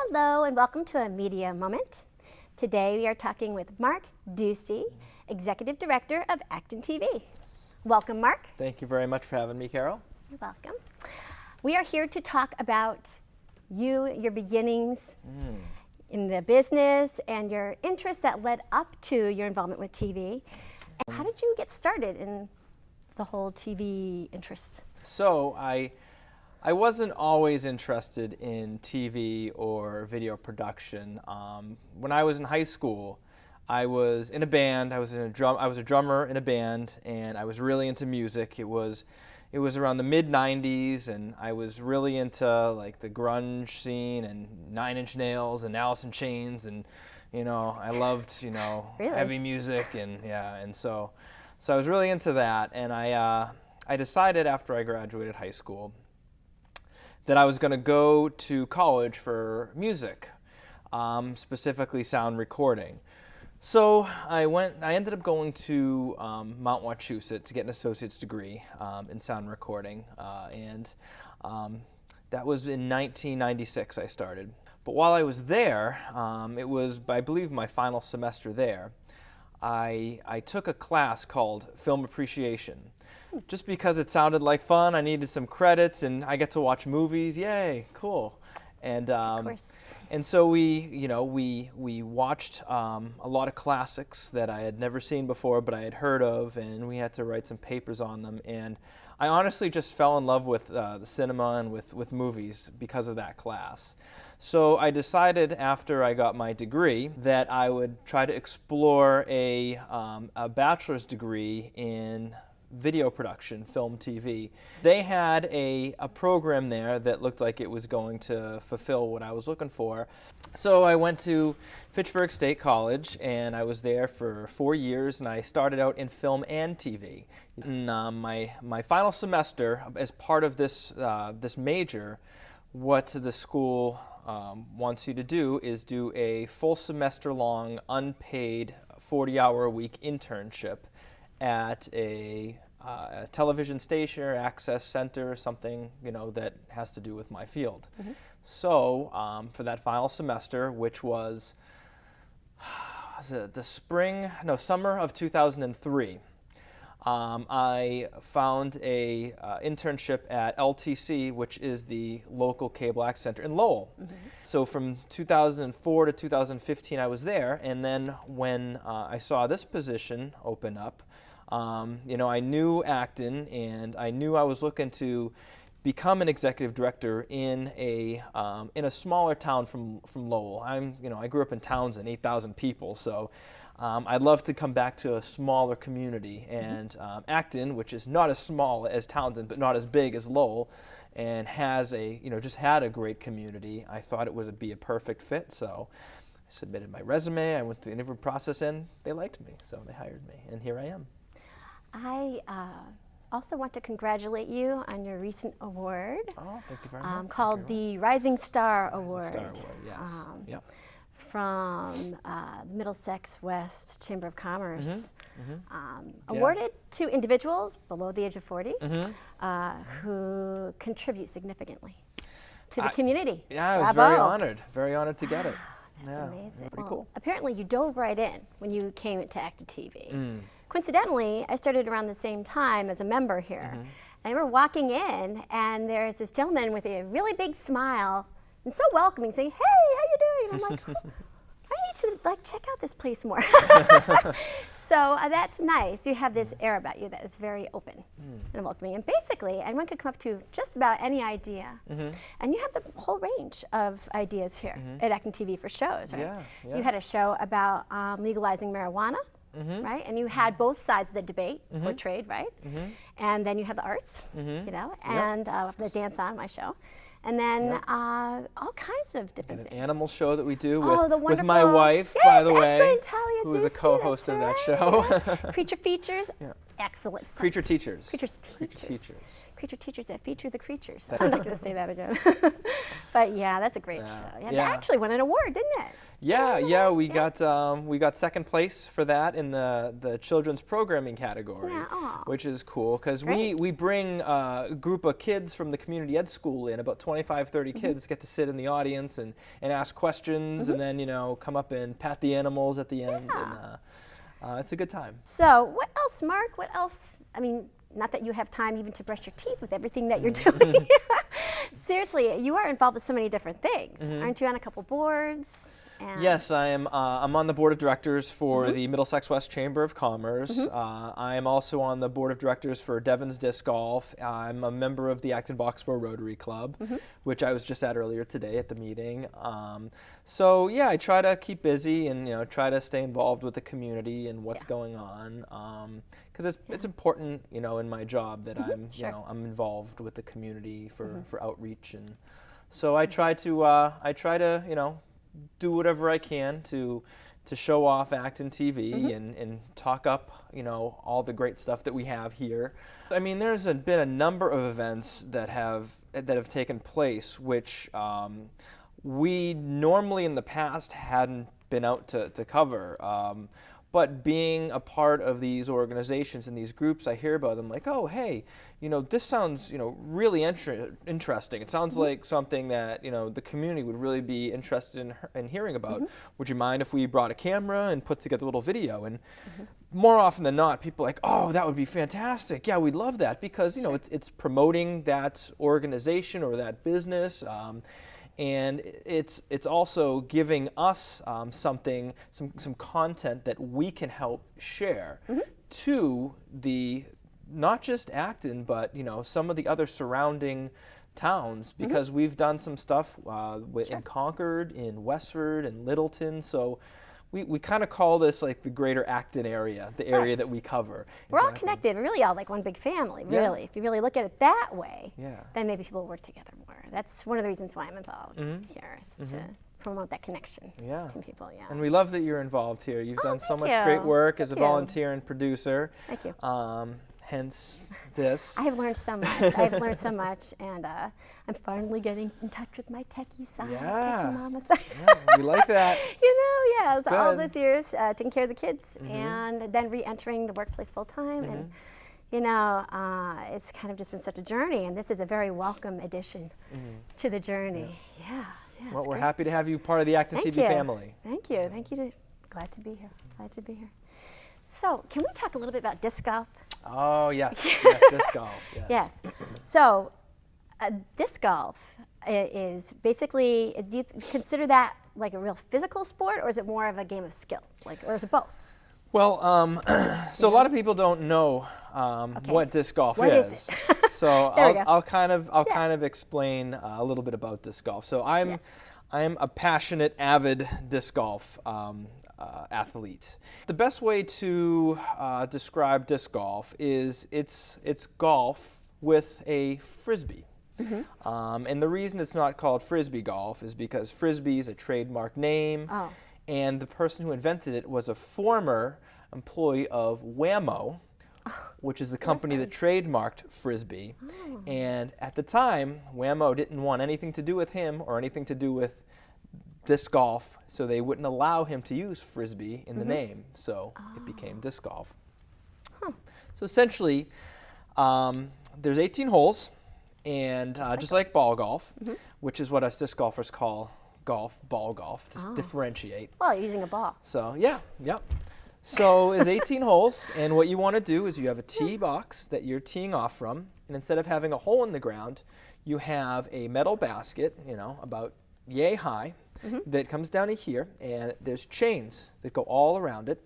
Hello and welcome to a media moment. Today we are talking with Marc Duci, Executive Director of ActonTV. Welcome, Marc. Thank you very much for having me, Carol. You're welcome. We are here to talk about you, your beginnings in the business and your interests that led up to your involvement with TV. And how did you get started in the whole TV interest? So I wasn't always interested in TV or video production. When I was in high school, I was in a band. I was a drummer in a band, and I was really into music. It was around the mid-90s, and I was really into like the grunge scene and Nine Inch Nails and Alice in Chains, and I loved Really? heavy music, and so I was really into that. And I decided after I graduated high school that I was going to go to college for music, specifically sound recording. So I ended up going to Mount Wachusett to get an associate's degree in sound recording, and that was in 1996 I started. But while I was there, it was, I believe, my final semester there, I took a class called Film Appreciation. Just because it sounded like fun, I needed some credits, and I get to watch movies. Yay, cool! And Of course. and so we watched a lot of classics that I had never seen before, but I had heard of, and we had to write some papers on them. And I honestly just fell in love with the cinema and with movies because of that class. So I decided after I got my degree that I would try to explore a bachelor's degree in video production, film, TV. They had a program there that looked like it was going to fulfill what I was looking for. So I went to Fitchburg State College, and I was there for 4 years, and I started out in film and TV. In my final semester, as part of this major, what the school wants you to do is do a full semester long unpaid 40-hour-a-week internship at a television station or access center, something that has to do with my field. Mm-hmm. So for that final semester, which was the summer of 2003, I found a internship at LTC, which is the local cable access center in Lowell. Mm-hmm. So from 2004 to 2015 I was there, and then when I saw this position open up, I knew Acton, and I knew I was looking to become an executive director in a smaller town from Lowell. I grew up in Townsend, 8,000 people, so I'd love to come back to a smaller community. And Acton, which is not as small as Townsend, but not as big as Lowell, and has just had a great community, I thought it would be a perfect fit. So I submitted my resume, I went through the interview process, and they liked me, so they hired me, and here I am. I also want to congratulate you on your recent award. Oh, thank you very much. Called the Rising Star Award. Rising Star Award, yes. Yep. From the Middlesex West Chamber of Commerce. Mm-hmm. Awarded to individuals below the age of 40 who contribute significantly to the community. Yeah, I was Bravo. very honored to get it. That's amazing. Pretty cool. Apparently you dove right in when you came to ActonTV. Coincidentally, I started around the same time as a member here. I remember walking in, and there's this gentleman with a really big smile and so welcoming, saying, "Hey, how you doing?" And I'm like, oh, I need to check out this place more. So that's nice. You have this air about you that is very open and welcoming. And basically, anyone could come up to just about any idea. And you have the whole range of ideas here at ActonTV for shows, right? Yeah. You had a show about legalizing marijuana. Right, and you had both sides of the debate portrayed, right? And then you have the arts, and the dance on my show, and then all kinds of different things. An animal show that we do with my wife, yes, by the way, excellent, Talia who is a Duci, co-host of that right, show. Yeah. Creature features, excellent stuff. Creature teachers. Creature teachers that feature the creatures. I'm not going to say that again. But yeah, that's a great show. Yeah, that actually won an award, didn't it? Yeah, we got second place for that in the children's programming category, which is cool because we bring a group of kids from the community ed school in, about 25, 30 kids get to sit in the audience and ask questions and then, come up and pat the animals at the end. Yeah. And it's a good time. So what else, Mark? What else? I mean, not that you have time even to brush your teeth with everything that you're doing. Seriously, you are involved with so many different things. Aren't you on a couple boards? And Yes, I am. I'm on the board of directors for the Middlesex West Chamber of Commerce. I am also on the board of directors for Devon's Disc Golf. I'm a member of the Acton Boxborough Rotary Club, which I was just at earlier today at the meeting. So yeah, I try to keep busy and try to stay involved with the community and what's going on. Because it's important, in my job that I'm I'm involved with the community for outreach, and so I try to do whatever I can to show off Acton TV and talk up all the great stuff that we have here. I mean, there's been a number of events that have taken place which we normally in the past hadn't been out to cover. But being a part of these organizations and these groups, I hear about them like, oh, hey, this sounds, really interesting. It sounds like something that, the community would really be interested in hearing about. Would you mind if we brought a camera and put together a little video? And more often than not, people are like, oh, that would be fantastic. Yeah, we'd love that because, it's promoting that organization or that business. And it's also giving us some content that we can help share to not just Acton, but some of the other surrounding towns, because we've done some stuff in Concord, in Westford, and Littleton. So we kind of call this like the greater Acton area, the area that we cover. We're all connected, really all like one big family, really. If you really look at it that way, then maybe people work together more. That's one of the reasons why I'm involved here, is to promote that connection to people. Yeah. And we love that you're involved here. You've done so much great work as a volunteer and producer. Thank you. Hence this. I have learned so much. And I'm finally getting in touch with my techie side, techie mama side. Yeah, we like that. So all those years taking care of the kids and then re-entering the workplace full time, and it's kind of just been such a journey, and this is a very welcome addition to the journey. Yeah. Well, we're happy to have you part of the Acton TV family. Thank you. Glad to be here. So, can we talk a little bit about disc golf? Oh, yes. Disc golf. Yes. So, disc golf is basically, do you consider that like a real physical sport, or is it more of a game of skill? Or is it both? Well, so a lot of people don't know what disc golf What is it? So I'll kind of explain a little bit about disc golf. So I'm a passionate, avid disc golf athlete. The best way to describe disc golf is it's golf with a frisbee. And the reason it's not called frisbee golf is because frisbee is a trademark name, and the person who invented it was a former employee of Whammo, which is the company that trademarked frisbee. And at the time, Whammo didn't want anything to do with him or anything to do with disc golf, so they wouldn't allow him to use frisbee in the name, so it became disc golf. So essentially, there's 18 holes, and just like ball golf, which is what us disc golfers call ball golf, to differentiate. Well, you're using a ball. So so it's 18 holes, and what you want to do is you have a tee box that you're teeing off from, and instead of having a hole in the ground, you have a metal basket, about yay high, that comes down to here, and there's chains that go all around it,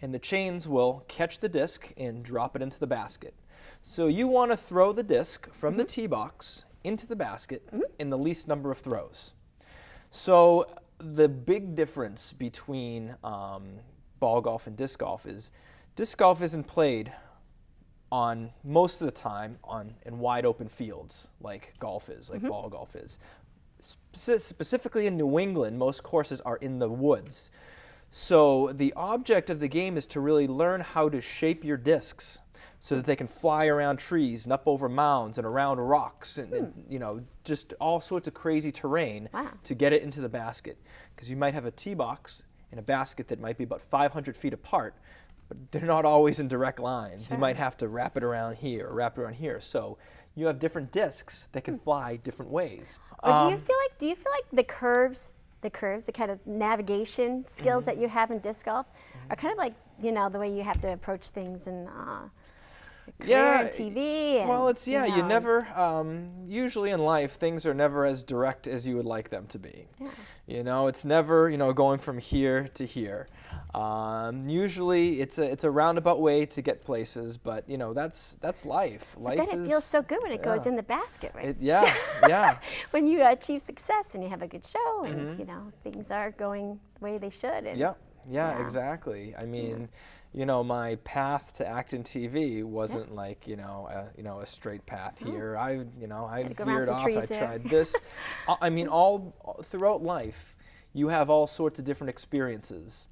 and the chains will catch the disc and drop it into the basket. So you want to throw the disc from the tee box into the basket in the least number of throws. So the big difference between ball golf and disc golf is disc golf isn't played on most of the time in wide open fields like golf is, like ball golf is. Specifically in New England, most courses are in the woods. So the object of the game is to really learn how to shape your discs so that they can fly around trees and up over mounds and around rocks and just all sorts of crazy terrain to get it into the basket. Because you might have a tee box and a basket that might be about 500 feet apart, but they're not always in direct lines. You might have to wrap it around here or wrap it around here. So you have different discs that can fly different ways. Or do you feel like the curves, the kind of navigation skills that you have in disc golf are kind of like, you know, the way you have to approach things in career and TV? And, well, it's, yeah, you you know, never, usually in life, things are never as direct as you would like them to be. Yeah. You know, it's never, you know, going from here to here. Usually it's a roundabout way to get places, but, you know, that's life. But then it feels so good when it goes yeah. in the basket, right? Yeah. When you achieve success and you have a good show and, you know, things are going the way they should. And, Yeah, exactly. I mean, you know, my path to ActonTV wasn't like, you know, a straight path here. I veered off. I tried this. I mean, all throughout life, you have all sorts of different experiences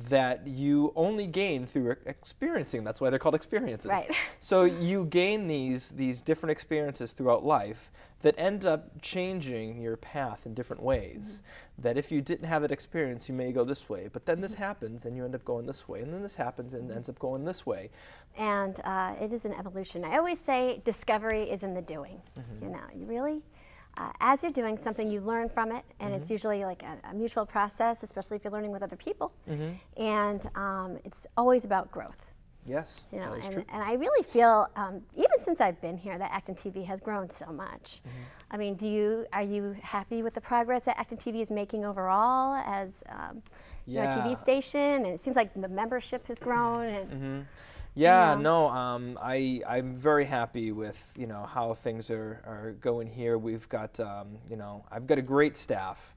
that you only gain through experiencing. That's why they're called experiences. Right. So you gain these different experiences throughout life that end up changing your path in different ways. That if you didn't have that experience, you may go this way, but then this happens and you end up going this way, and then this happens and ends up going this way. And it is an evolution. I always say discovery is in the doing. You know, you really, as you're doing something, you learn from it, and it's usually like a mutual process, especially if you're learning with other people. And it's always about growth. Yes, You know, that is true. and I really feel, even since I've been here, that ActonTV has grown so much. I mean, are you happy with the progress that ActonTV is making overall as you know, a TV station? And it seems like the membership has grown. And Yeah, you know. no, I'm very happy with, you know, how things are going here. We've got, you know, I've got a great staff.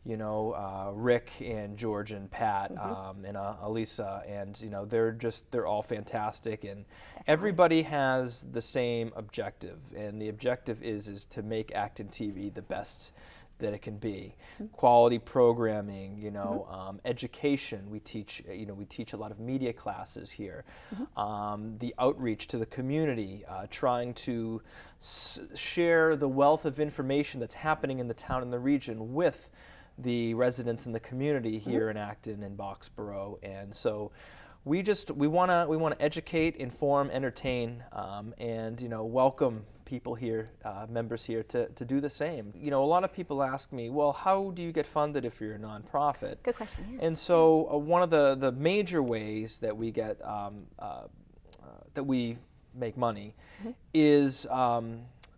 You know, Rick and George and Pat and Elisa, and you know, they're all fantastic, and everybody has the same objective, and the objective is to make ActonTV the best that it can be. Quality programming, you know, education. We teach a lot of media classes here. The outreach to the community, trying to share the wealth of information that's happening in the town and the region with the residents in the community here in Acton and Boxborough. And so we want to educate, inform, entertain, and, you know, welcome people here, members here, to do the same. You know, a lot of people ask me, well, how do you get funded if you're a nonprofit? Good question. Yeah. And so one of the major ways that we get that we make money is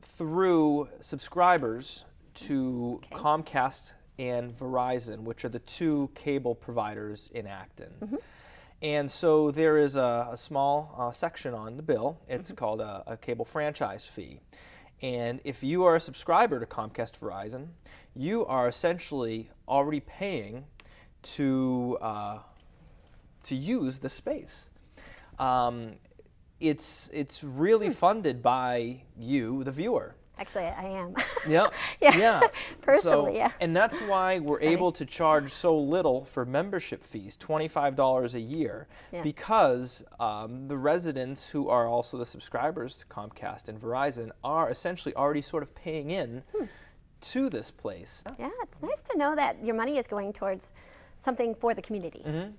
through subscribers to Comcast and Verizon, which are the two cable providers in Acton. And so there is a small section on the bill. It's called a cable franchise fee. And if you are a subscriber to Comcast Verizon, you are essentially already paying to use the space. It's really funded by you, the viewer. Actually, I am. Yeah. Personally, yeah. And that's why we're funny. able to charge so little for membership fees, $25 a year, because the residents who are also the subscribers to Comcast and Verizon are essentially already sort of paying in to this place. Yeah, it's nice to know that your money is going towards something for the community. You know,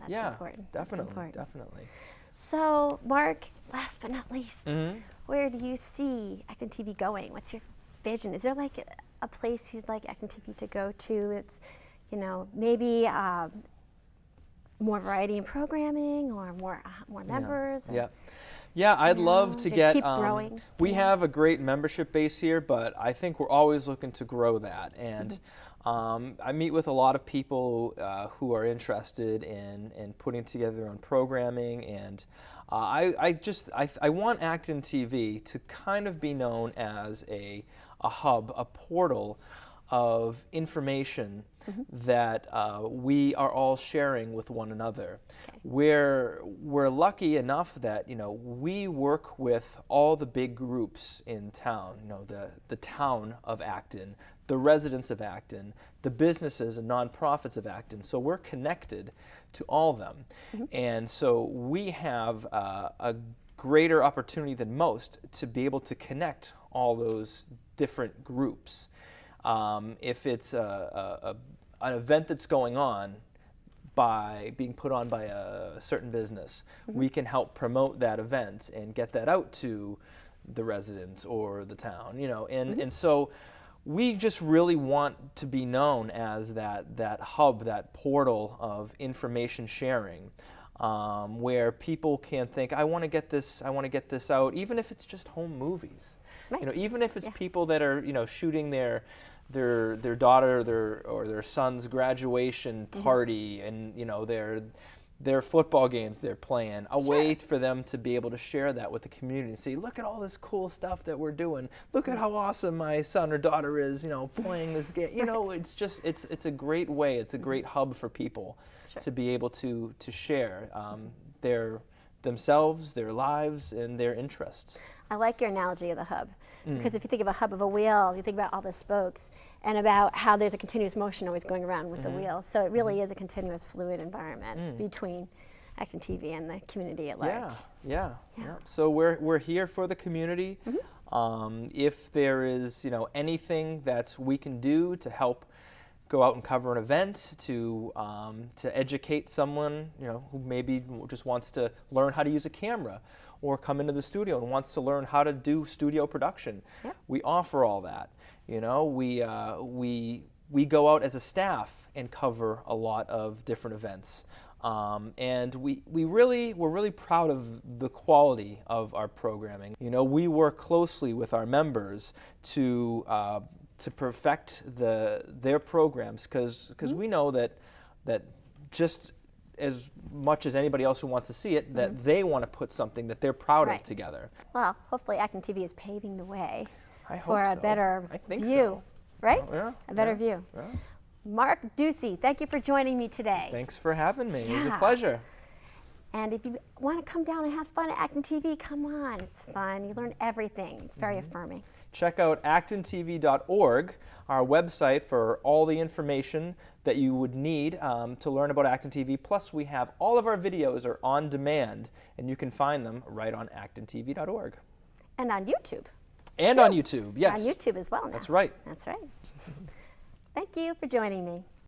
that's important. Definitely. So, Mark, last but not least, where do you see ActonTV going? What's your vision? Is there like a place you'd like ActonTV to go to? It's, you know, maybe more variety in programming or more members? Or, Yeah, I'd love to get. keep growing. We have a great membership base here, but I think we're always looking to grow that. And I meet with a lot of people who are interested in putting together their own programming, and I want ActonTV to kind of be known as a hub, a portal of information that we are all sharing with one another. We're lucky enough that, you know, we work with all the big groups in town, you know, the town of Acton, the residents of Acton, the businesses and nonprofits of Acton. So we're connected to all of them. And so we have a greater opportunity than most to be able to connect all those different groups. If it's an event that's going on by being put on by a certain business, we can help promote that event and get that out to the residents or the town, you know, and so we just really want to be known as that hub, that portal of information sharing, where people can think, I want to get this out, even if it's just home movies. Right. You know, even if it's people that are, you know, shooting their daughter or their son's graduation party, and you know their football games they're playing, a way for them to be able to share that with the community and say, look at all this cool stuff that we're doing. Look at how awesome my son or daughter is, you know, playing this game. You know, it's just, it's a great way, it's a great hub for people to be able to share themselves, their lives, and their interests. I like your analogy of the hub, because if you think of a hub of a wheel, you think about all the spokes and about how there's a continuous motion always going around with the wheel. So it really is a continuous fluid environment between ActonTV and the community at large. Yeah. So we're here for the community. If there is, you know, anything that we can do to help go out and cover an event, to educate someone, you know, who maybe just wants to learn how to use a camera, or come into the studio and wants to learn how to do studio production. We offer all that. You know, we go out as a staff and cover a lot of different events. And we're really proud of the quality of our programming. You know, we work closely with our members to perfect their programs, because we know that just as much as anybody else who wants to see it, that they want to put something that they're proud of together. Well, hopefully ActonTV is paving the way for a better view, right? A better view. Marc Duci, thank you for joining me today. Thanks for having me. It was a pleasure. And if you want to come down and have fun at ActonTV, come on. It's fun. You learn everything. It's very affirming. Check out actontv.org, our website, for all the information that you would need to learn about ActonTV. Plus, we have all of our videos are on demand, and you can find them right on actontv.org. And on YouTube. And on YouTube, yes. On YouTube as well now. That's right. That's right. Thank you for joining me.